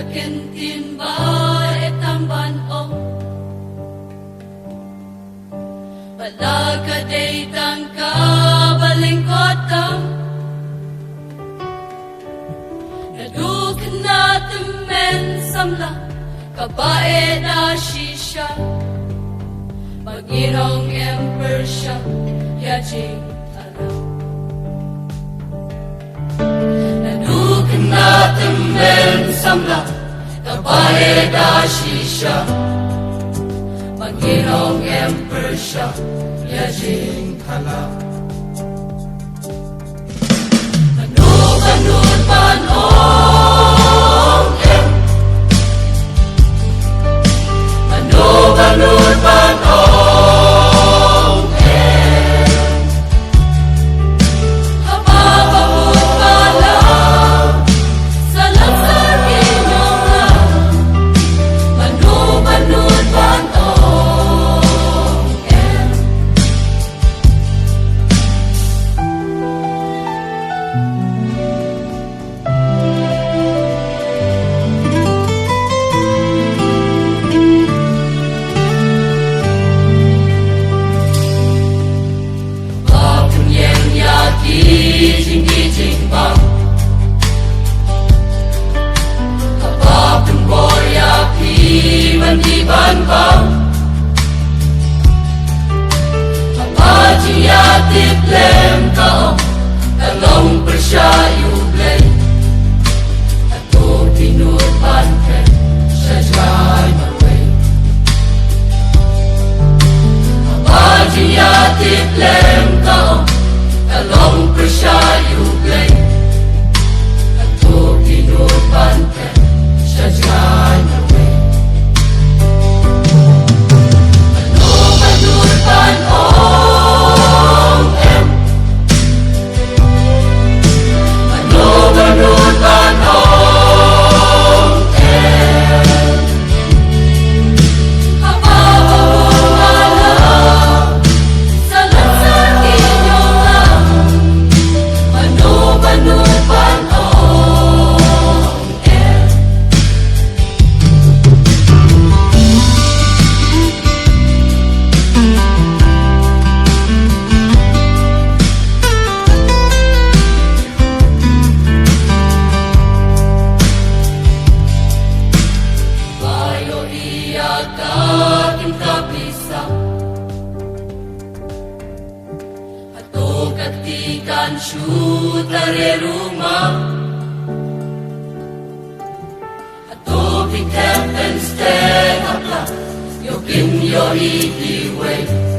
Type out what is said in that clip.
kentin ba etang banong Balaga day tangka balingkotang Nadukan na temen samla Kabae na shisha Magirong emperor siya Yajing alam Nadukan na temen samla Kabae na shisha Magirong emperor siya Yajing alam Manu-manud manong Manu-manud manong Habababut palang Sa lansar inyong lang Manu-manud manong Di ban-bang Kapajiyatip lem kaong Talong persyayu blay Ato tinupan ken Sa jay maway Kapajiyatip lem kaong Talong persyayu blay Ato tinupan ken Sa jay maway Katikan syutare rumah Ato pick up and stand up Yokin yo ikiway